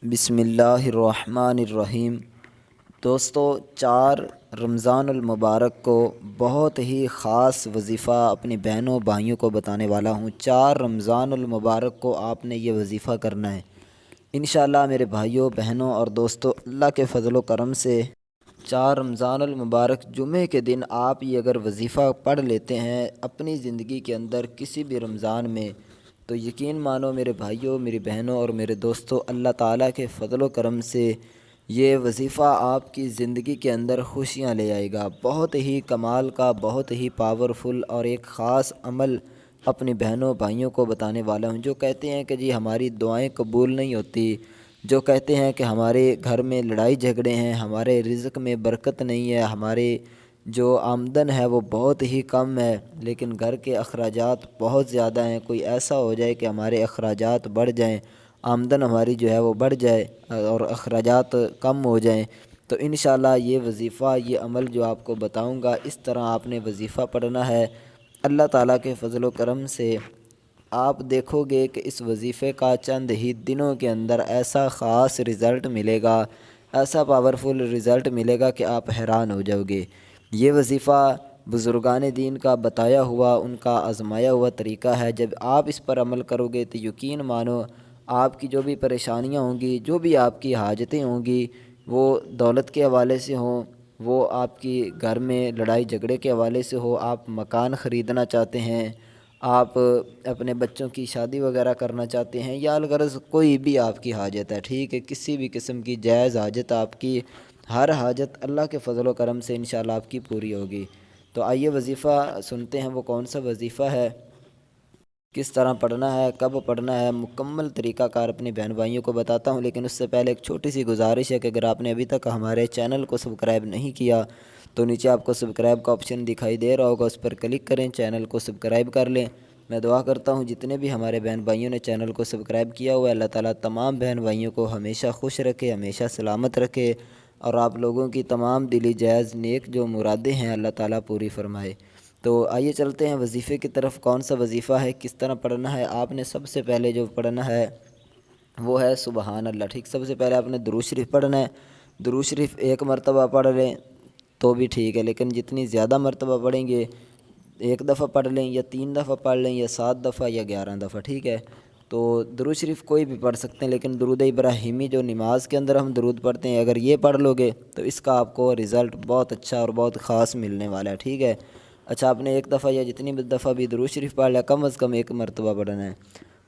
بسم اللہ الرحمن الرحیم۔ دوستو، 4 رمضان المبارک کو بہت ہی خاص وظیفہ اپنی بہنوں بھائیوں کو بتانے والا ہوں۔ 4 رمضان المبارک کو آپ نے یہ وظیفہ کرنا ہے انشاءاللہ میرے بھائیوں بہنوں اور دوستو، اللہ کے فضل و کرم سے 4 رمضان المبارک جمعے کے دن آپ یہ اگر وظیفہ پڑھ لیتے ہیں اپنی زندگی کے اندر کسی بھی رمضان میں، تو یقین مانو میرے بھائیوں میری بہنوں اور میرے دوستوں، اللہ تعالیٰ کے فضل و کرم سے یہ وظیفہ آپ کی زندگی کے اندر خوشیاں لے آئے گا۔ بہت ہی کمال کا، بہت ہی پاورفل اور ایک خاص عمل اپنی بہنوں بھائیوں کو بتانے والا ہوں۔ جو کہتے ہیں کہ جی ہماری دعائیں قبول نہیں ہوتی، جو کہتے ہیں کہ ہمارے گھر میں لڑائی جھگڑے ہیں، ہمارے رزق میں برکت نہیں ہے، ہمارے جو آمدن ہے وہ بہت ہی کم ہے، لیکن گھر کے اخراجات بہت زیادہ ہیں، کوئی ایسا ہو جائے کہ ہمارے اخراجات بڑھ جائیں، آمدن ہماری جو ہے وہ بڑھ جائے اور اخراجات کم ہو جائیں، تو انشاءاللہ یہ وظیفہ، یہ عمل جو آپ کو بتاؤں گا، اس طرح آپ نے وظیفہ پڑھنا ہے۔ اللہ تعالیٰ کے فضل و کرم سے آپ دیکھو گے کہ اس وظیفے کا چند ہی دنوں کے اندر ایسا خاص رزلٹ ملے گا، ایسا پاورفل رزلٹ ملے گا کہ آپ حیران ہو جاؤ گے۔ یہ وظیفہ بزرگان دین کا بتایا ہوا، ان کا آزمایا ہوا طریقہ ہے۔ جب آپ اس پر عمل کرو گے تو یقین مانو آپ کی جو بھی پریشانیاں ہوں گی، جو بھی آپ کی حاجتیں ہوں گی، وہ دولت کے حوالے سے ہوں، وہ آپ کی گھر میں لڑائی جھگڑے کے حوالے سے ہو، آپ مکان خریدنا چاہتے ہیں، آپ اپنے بچوں کی شادی وغیرہ کرنا چاہتے ہیں، یا الغرض کوئی بھی آپ کی حاجت ہے، ٹھیک ہے، کسی بھی قسم کی جائز حاجت آپ کی، ہر حاجت اللہ کے فضل و کرم سے انشاءاللہ آپ کی پوری ہوگی۔ تو آئیے وظیفہ سنتے ہیں وہ کون سا وظیفہ ہے، کس طرح پڑھنا ہے، کب پڑھنا ہے، مکمل طریقہ کار اپنے بہن بھائیوں کو بتاتا ہوں۔ لیکن اس سے پہلے ایک چھوٹی سی گزارش ہے کہ اگر آپ نے ابھی تک ہمارے چینل کو سبسکرائب نہیں کیا تو نیچے آپ کو سبسکرائب کا آپشن دکھائی دے رہا ہوگا، اس پر کلک کریں، چینل کو سبسکرائب کر لیں۔ میں دعا کرتا ہوں جتنے بھی ہمارے بہن بھائیوں نے چینل کو سبسکرائب کیا ہوا ہے، اللہ تعالیٰ تمام بہن بھائیوں کو ہمیشہ خوش رکھے، ہمیشہ سلامت رکھے، اور آپ لوگوں کی تمام دلی جائز نیک جو مرادیں ہیں اللہ تعالیٰ پوری فرمائے۔ تو آئیے چلتے ہیں وظیفے کی طرف۔ کون سا وظیفہ ہے، کس طرح پڑھنا ہے؟ آپ نے سب سے پہلے جو پڑھنا ہے وہ ہے سبحان اللہ، ٹھیک، سب سے پہلے آپ نے درود شریف پڑھنا ہے۔ درود شریف 1 مرتبہ پڑھ لیں تو بھی ٹھیک ہے، لیکن جتنی زیادہ مرتبہ پڑھیں گے، 1 دفعہ پڑھ لیں یا 3 دفعہ پڑھ لیں یا 7 دفعہ یا 11 دفعہ، ٹھیک ہے۔ تو درود شریف کوئی بھی پڑھ سکتے ہیں، لیکن درود ابراہیمی جو نماز کے اندر ہم درود پڑھتے ہیں، اگر یہ پڑھ لو گے تو اس کا آپ کو رزلٹ بہت اچھا اور بہت خاص ملنے والا ہے، ٹھیک ہے۔ اچھا، آپ نے 1 دفعہ یا جتنی بھی دفعہ بھی درود شریف پڑھ لیا، کم از کم 1 مرتبہ پڑھنا ہے۔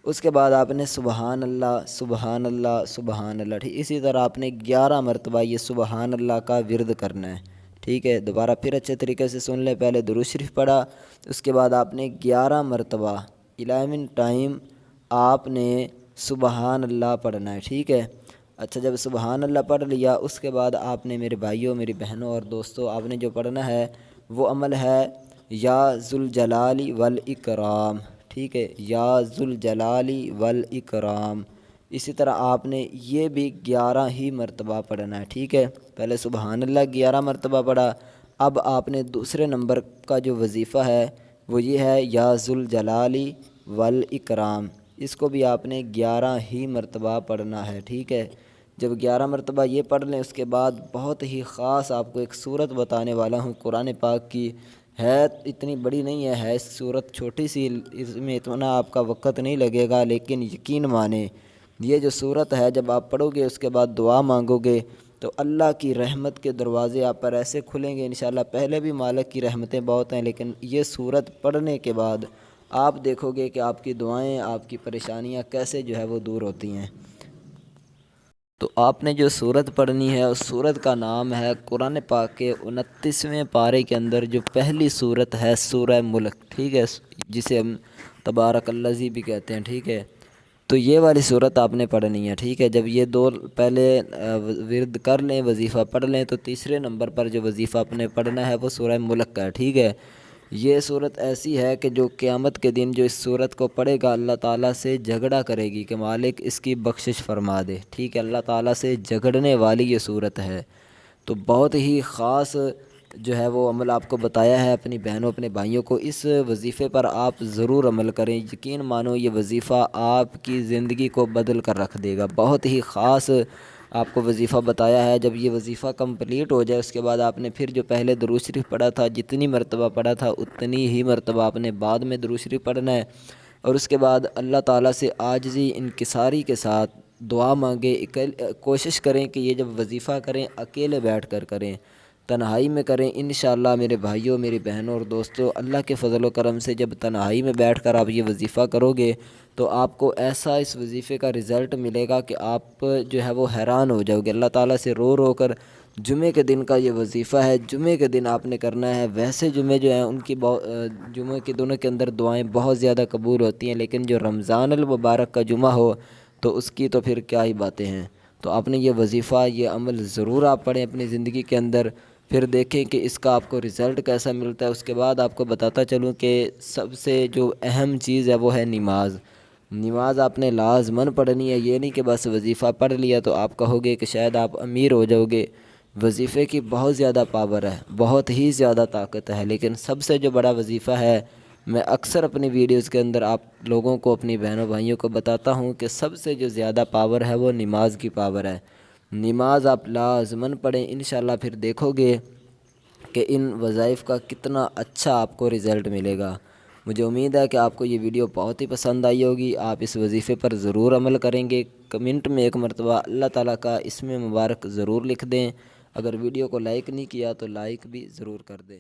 اس کے بعد آپ نے سبحان اللہ سبحان اللہ سبحان اللہ، ٹھیک، اسی طرح آپ نے 11 مرتبہ یہ سبحان اللہ کا ورد کرنا ہے، ٹھیک ہے۔ دوبارہ پھر اچھے طریقے سے سن لیں، پہلے درود شریف پڑھا، اس کے بعد آپ نے 11 مرتبہ 11 ٹائم آپ نے سبحان اللہ پڑھنا ہے، ٹھیک ہے۔ اچھا، جب سبحان اللہ پڑھ لیا، اس کے بعد آپ نے میرے بھائیوں میری بہنوں اور دوستوں، آپ نے جو پڑھنا ہے وہ عمل ہے یا ذوالجلال والاکرام، ٹھیک ہے، یا ذوالجلال والاکرام۔ اسی طرح آپ نے یہ بھی 11 ہی مرتبہ پڑھنا ہے، ٹھیک ہے۔ پہلے سبحان اللہ 11 مرتبہ پڑھا، اب آپ نے دوسرے نمبر کا جو وظیفہ ہے وہ یہ ہے یا ذوالجلال والاکرام، اس کو بھی آپ نے 11 ہی مرتبہ پڑھنا ہے، ٹھیک ہے۔ جب 11 مرتبہ یہ پڑھ لیں، اس کے بعد بہت ہی خاص آپ کو ایک صورت بتانے والا ہوں قرآن پاک کی، ہے اتنی بڑی نہیں ہے صورت چھوٹی سی، اس میں اتنا آپ کا وقت نہیں لگے گا، لیکن یقین مانیں یہ جو صورت ہے جب آپ پڑھو گے، اس کے بعد دعا مانگو گے تو اللہ کی رحمت کے دروازے آپ پر ایسے کھلیں گے انشاءاللہ۔ پہلے بھی مالک کی رحمتیں بہت ہیں، لیکن یہ صورت پڑھنے کے بعد آپ دیکھو گے کہ آپ کی دعائیں، آپ کی پریشانیاں کیسے جو ہے وہ دور ہوتی ہیں۔ تو آپ نے جو صورت پڑھنی ہے اس صورت کا نام ہے قرآن پاک کے 29ویں پارے کے اندر جو پہلی صورت ہے سورہ ملک، ٹھیک ہے، جسے ہم تبارک الذی بھی کہتے ہیں، ٹھیک ہے۔ تو یہ والی صورت آپ نے پڑھنی ہے، ٹھیک ہے۔ جب یہ دو پہلے ورد کر لیں، وظیفہ پڑھ لیں، تو تیسرے نمبر پر جو وظیفہ آپ نے پڑھنا ہے وہ سورہ ملک کا ہے، ٹھیک ہے۔ یہ صورت ایسی ہے کہ جو قیامت کے دن جو اس صورت کو پڑھے گا اللہ تعالیٰ سے جھگڑا کرے گی کہ مالک اس کی بخشش فرما دے، ٹھیک ہے۔ اللہ تعالیٰ سے جھگڑنے والی یہ صورت ہے، تو بہت ہی خاص جو ہے وہ عمل آپ کو بتایا ہے اپنی بہنوں اپنے بھائیوں کو، اس وظیفے پر آپ ضرور عمل کریں۔ یقین مانو یہ وظیفہ آپ کی زندگی کو بدل کر رکھ دے گا۔ بہت ہی خاص آپ کو وظیفہ بتایا ہے۔ جب یہ وظیفہ کمپلیٹ ہو جائے اس کے بعد آپ نے پھر جو پہلے درود شریف پڑھا تھا، جتنی مرتبہ پڑھا تھا اتنی ہی مرتبہ آپ نے بعد میں درود شریف پڑھنا ہے، اور اس کے بعد اللہ تعالیٰ سے عاجزی انکساری کے ساتھ دعا مانگیں۔ کوشش کریں کہ یہ جب وظیفہ کریں اکیلے بیٹھ کر کریں، تنہائی میں کریں۔ انشاءاللہ میرے بھائیوں، میری بہنوں اور دوستوں، اللہ کے فضل و کرم سے جب تنہائی میں بیٹھ کر آپ یہ وظیفہ کرو گے تو آپ کو ایسا اس وظیفے کا رزلٹ ملے گا کہ آپ جو ہے وہ حیران ہو جاؤ گے۔ اللہ تعالیٰ سے رو رو کر، جمعے کے دن کا یہ وظیفہ ہے، جمعے کے دن آپ نے کرنا ہے۔ ویسے جمعے جو ہیں ان کی جمعے کے دنوں کے اندر دعائیں بہت زیادہ قبول ہوتی ہیں، لیکن جو رمضان المبارک کا جمعہ ہو تو اس کی تو پھر کیا ہی باتیں ہیں۔ تو آپ نے یہ وظیفہ، یہ عمل ضرور آپ پڑھیں اپنی زندگی کے اندر، پھر دیکھیں کہ اس کا آپ کو رزلٹ کیسا ملتا ہے۔ اس کے بعد آپ کو بتاتا چلوں کہ سب سے جو اہم چیز ہے وہ ہے نماز۔ نماز آپ نے لازماً پڑھنی ہے۔ یہ نہیں کہ بس وظیفہ پڑھ لیا تو آپ کہو گے کہ شاید آپ امیر ہو جاؤ گے۔ وظیفے کی بہت زیادہ پاور ہے، بہت ہی زیادہ طاقت ہے، لیکن سب سے جو بڑا وظیفہ ہے، میں اکثر اپنی ویڈیوز کے اندر آپ لوگوں کو، اپنی بہنوں بھائیوں کو بتاتا ہوں کہ سب سے جو زیادہ پاور ہے وہ نماز کی پاور ہے۔ نماز آپ لازماً پڑھیں، انشاءاللہ پھر دیکھو گے کہ ان وظائف کا کتنا اچھا آپ کو رزلٹ ملے گا۔ مجھے امید ہے کہ آپ کو یہ ویڈیو بہت ہی پسند آئی ہوگی۔ آپ اس وظیفے پر ضرور عمل کریں گے۔ کمنٹ میں ایک مرتبہ اللہ تعالیٰ کا اسم مبارک ضرور لکھ دیں۔ اگر ویڈیو کو لائک نہیں کیا تو لائک بھی ضرور کر دیں۔